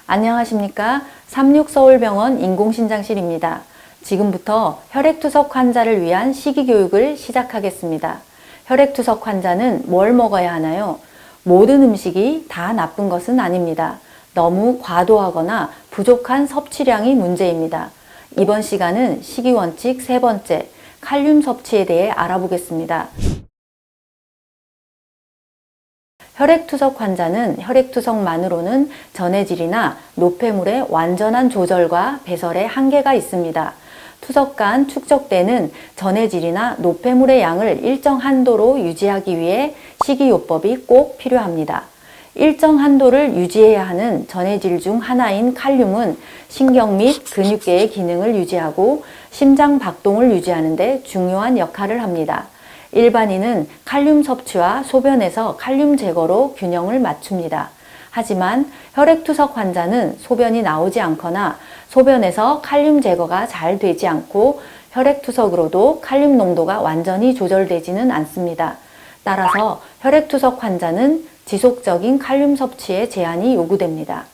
안녕하십니까? 36서울병원 인공신장실입니다. 지금부터 혈액투석 환자를 위한 식이교육을 시작하겠습니다. 혈액투석 환자는 뭘 먹어야 하나요? 모든 음식이 다 나쁜 것은 아닙니다. 너무 과도하거나 부족한 섭취량이 문제입니다. 이번 시간은 식이원칙 세 번째, 칼륨 섭취에 대해 알아보겠습니다. 혈액투석 환자는 혈액투석만으로는 전해질이나 노폐물의 완전한 조절과 배설에 한계가 있습니다. 투석간 축적되는 전해질이나 노폐물의 양을 일정 한도로 유지하기 위해 식이요법이 꼭 필요합니다. 일정 한도를 유지해야 하는 전해질 중 하나인 칼륨은 신경 및 근육계의 기능을 유지하고 심장 박동을 유지하는 데 중요한 역할을 합니다. 일반인은 칼륨 섭취와 소변에서 칼륨 제거로 균형을 맞춥니다. 하지만 혈액투석 환자는 소변이 나오지 않거나 소변에서 칼륨 제거가 잘 되지 않고 혈액투석으로도 칼륨 농도가 완전히 조절되지는 않습니다. 따라서 혈액투석 환자는 지속적인 칼륨 섭취에 제한이 요구됩니다.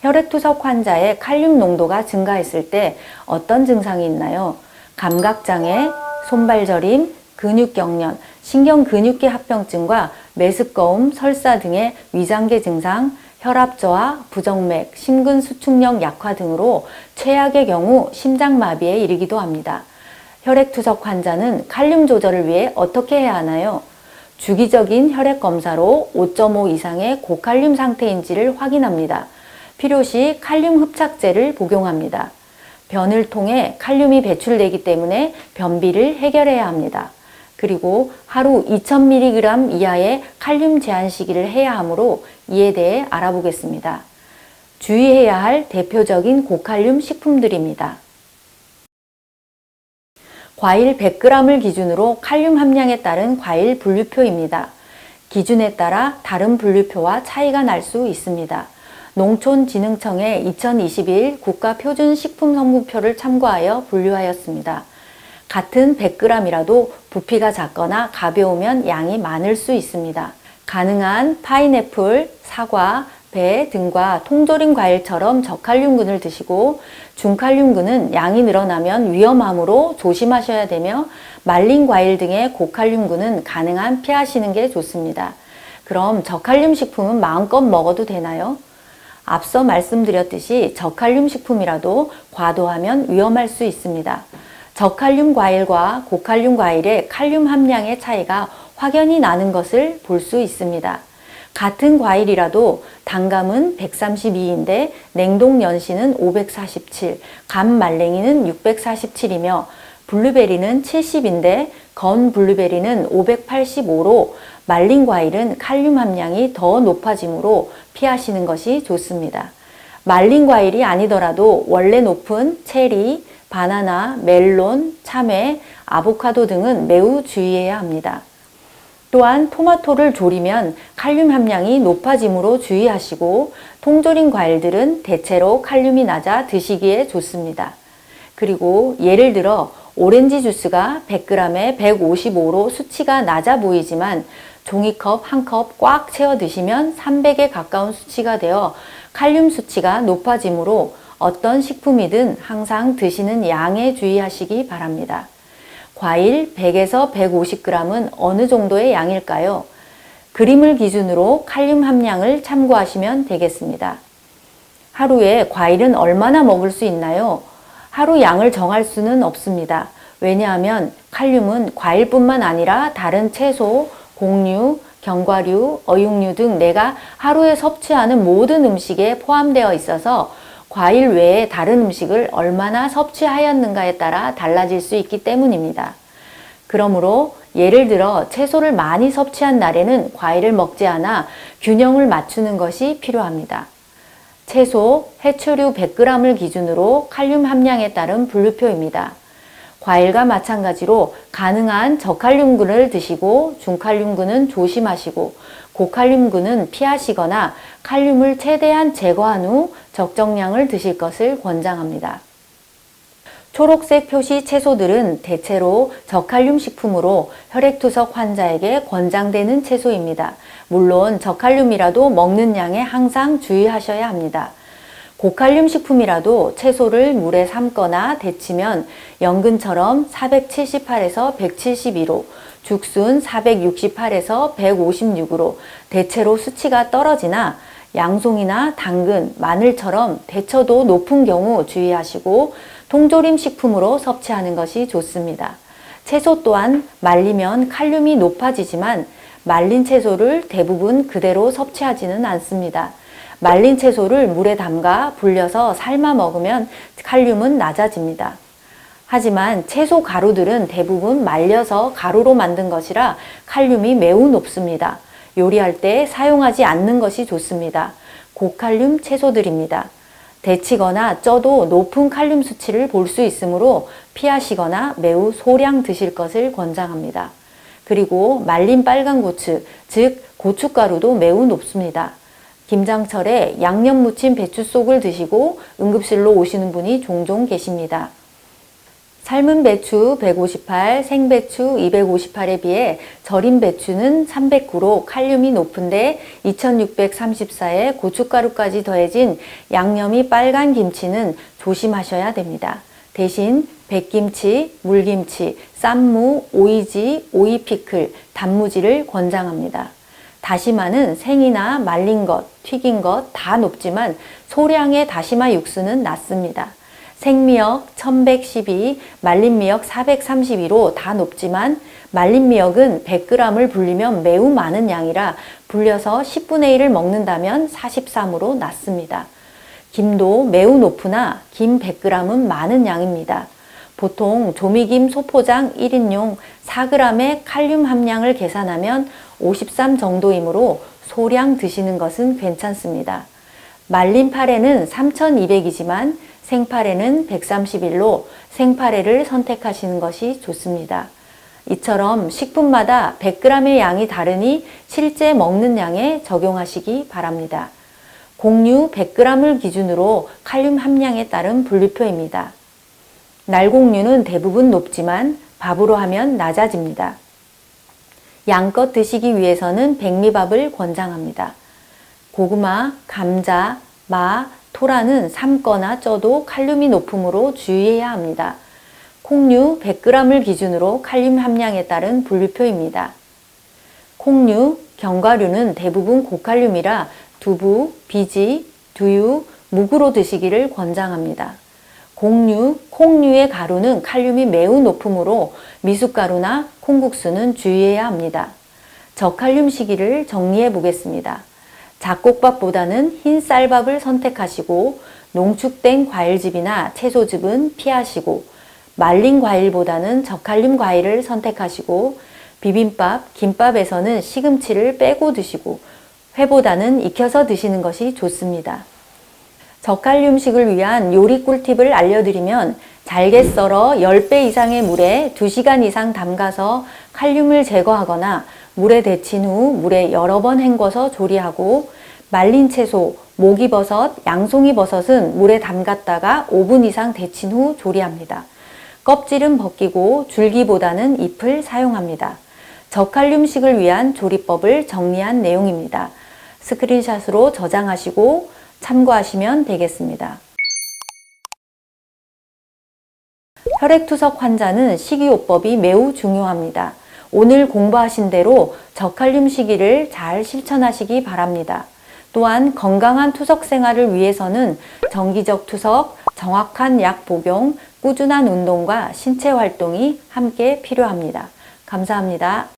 혈액투석 환자의 칼륨 농도가 증가했을 때 어떤 증상이 있나요? 감각장애, 손발저림, 근육경련, 신경근육계 합병증과 메스꺼움, 설사 등의 위장계 증상, 혈압저하, 부정맥, 심근수축력 약화 등으로 최악의 경우 심장마비에 이르기도 합니다. 혈액투석 환자는 칼륨 조절을 위해 어떻게 해야 하나요? 주기적인 혈액검사로 5.5 이상의 고칼륨 상태인지를 확인합니다. 필요시 칼륨 흡착제를 복용합니다. 변을 통해 칼륨이 배출되기 때문에 변비를 해결해야 합니다. 그리고 하루 2000mg 이하의 칼륨 제한 시기를 해야 하므로 이에 대해 알아보겠습니다. 주의해야 할 대표적인 고칼륨 식품들입니다. 과일 100g을 기준으로 칼륨 함량에 따른 과일 분류표입니다. 기준에 따라 다른 분류표와 차이가 날 수 있습니다. 농촌진흥청의 2021 국가표준식품성분표를 참고하여 분류하였습니다. 같은 100g이라도 부피가 작거나 가벼우면 양이 많을 수 있습니다. 가능한 파인애플, 사과, 배 등과 통조림 과일처럼 저칼륨군을 드시고 중칼륨군은 양이 늘어나면 위험하므로 조심하셔야 되며 말린 과일 등의 고칼륨군은 가능한 피하시는 게 좋습니다. 그럼 저칼륨 식품은 마음껏 먹어도 되나요? 앞서 말씀드렸듯이 저칼륨 식품이라도 과도하면 위험할 수 있습니다. 저칼륨 과일과 고칼륨 과일의 칼륨 함량의 차이가 확연히 나는 것을 볼 수 있습니다. 같은 과일이라도 단감은 132인데 냉동 연시는 547, 감 말랭이는 647이며 블루베리는 70인데 건 블루베리는 585로 말린 과일은 칼륨 함량이 더 높아지므로 피하시는 것이 좋습니다. 말린 과일이 아니더라도 원래 높은 체리, 바나나, 멜론, 참외, 아보카도 등은 매우 주의해야 합니다. 또한 토마토를 졸이면 칼륨 함량이 높아지므로 주의하시고 통조림 과일들은 대체로 칼륨이 낮아 드시기에 좋습니다. 그리고 예를 들어 오렌지 주스가 100g에 155로 수치가 낮아 보이지만 종이컵 한 컵 꽉 채워 드시면 300에 가까운 수치가 되어 칼륨 수치가 높아지므로 어떤 식품이든 항상 드시는 양에 주의하시기 바랍니다. 과일 100에서 150g은 어느 정도의 양일까요? 그림을 기준으로 칼륨 함량을 참고하시면 되겠습니다. 하루에 과일은 얼마나 먹을 수 있나요? 하루 양을 정할 수는 없습니다. 왜냐하면 칼륨은 과일뿐만 아니라 다른 채소, 곡류, 견과류, 어육류 등 내가 하루에 섭취하는 모든 음식에 포함되어 있어서 과일 외에 다른 음식을 얼마나 섭취하였는가에 따라 달라질 수 있기 때문입니다. 그러므로 예를 들어 채소를 많이 섭취한 날에는 과일을 먹지 않아 균형을 맞추는 것이 필요합니다. 채소, 해초류 100g을 기준으로 칼륨 함량에 따른 분류표입니다. 과일과 마찬가지로 가능한 저칼륨군을 드시고 중칼륨군은 조심하시고 고칼륨군은 피하시거나 칼륨을 최대한 제거한 후 적정량을 드실 것을 권장합니다. 초록색 표시 채소들은 대체로 저칼륨 식품으로 혈액투석 환자에게 권장되는 채소입니다. 물론 저칼륨이라도 먹는 양에 항상 주의하셔야 합니다. 고칼륨 식품이라도 채소를 물에 삶거나 데치면 연근처럼 478에서 172로, 죽순 468에서 156으로 대체로 수치가 떨어지나 양송이나 당근, 마늘처럼 대처도 높은 경우 주의하시고 통조림 식품으로 섭취하는 것이 좋습니다. 채소 또한 말리면 칼륨이 높아지지만 말린 채소를 대부분 그대로 섭취하지는 않습니다. 말린 채소를 물에 담가 불려서 삶아 먹으면 칼륨은 낮아집니다. 하지만 채소 가루들은 대부분 말려서 가루로 만든 것이라 칼륨이 매우 높습니다. 요리할 때 사용하지 않는 것이 좋습니다. 고칼륨 채소들입니다. 데치거나 쪄도 높은 칼륨 수치를 볼 수 있으므로 피하시거나 매우 소량 드실 것을 권장합니다. 그리고 말린 빨간 고추, 즉 고춧가루도 매우 높습니다. 김장철에 양념 무친 배추 속을 드시고 응급실로 오시는 분이 종종 계십니다. 삶은 배추 158, 생배추 258에 비해 절인 배추는 309로 칼륨이 높은데 2634에 고춧가루까지 더해진 양념이 빨간 김치는 조심하셔야 됩니다. 대신 백김치, 물김치, 쌈무, 오이지, 오이피클, 단무지를 권장합니다. 다시마는 생이나 말린 것, 튀긴 것 다 높지만 소량의 다시마 육수는 낮습니다. 생미역 1112, 말린 미역 432로 다 높지만 말린 미역은 100g을 불리면 매우 많은 양이라 불려서 10분의 1을 먹는다면 43으로 낮습니다. 김도 매우 높으나 김 100g은 많은 양입니다. 보통 조미김 소포장 1인용 4g의 칼륨 함량을 계산하면 53 정도이므로 소량 드시는 것은 괜찮습니다. 말린 파래는 3200이지만 생파래는 131로 생파래를 선택하시는 것이 좋습니다. 이처럼 식품마다 100g의 양이 다르니 실제 먹는 양에 적용하시기 바랍니다. 곡류 100g을 기준으로 칼륨 함량에 따른 분류표입니다. 날곡류는 대부분 높지만 밥으로 하면 낮아집니다. 양껏 드시기 위해서는 백미밥을 권장합니다. 고구마, 감자, 마, 토라는 삶거나 쪄도 칼륨이 높으므로 주의해야 합니다. 콩류 100g을 기준으로 칼륨 함량에 따른 분류표입니다. 콩류, 견과류는 대부분 고칼륨이라 두부, 비지, 두유, 묵으로 드시기를 권장합니다. 곡류, 콩류의 가루는 칼륨이 매우 높으므로 미숫가루나 콩국수는 주의해야 합니다. 저칼륨 시기를 정리해 보겠습니다. 잡곡밥보다는 흰 쌀밥을 선택하시고 농축된 과일즙이나 채소즙은 피하시고 말린 과일보다는 저칼륨 과일을 선택하시고 비빔밥, 김밥에서는 시금치를 빼고 드시고 회보다는 익혀서 드시는 것이 좋습니다. 저칼륨식을 위한 요리 꿀팁을 알려드리면 잘게 썰어 10배 이상의 물에 2시간 이상 담가서 칼륨을 제거하거나 물에 데친 후 물에 여러 번 헹궈서 조리하고 말린 채소, 목이버섯, 양송이버섯은 물에 담갔다가 5분 이상 데친 후 조리합니다. 껍질은 벗기고 줄기보다는 잎을 사용합니다. 저칼륨식을 위한 조리법을 정리한 내용입니다. 스크린샷으로 저장하시고 참고하시면 되겠습니다. 혈액투석 환자는 식이요법이 매우 중요합니다. 오늘 공부하신 대로 저칼륨 식이를 잘 실천하시기 바랍니다. 또한 건강한 투석 생활을 위해서는 정기적 투석, 정확한 약 복용, 꾸준한 운동과 신체 활동이 함께 필요합니다. 감사합니다.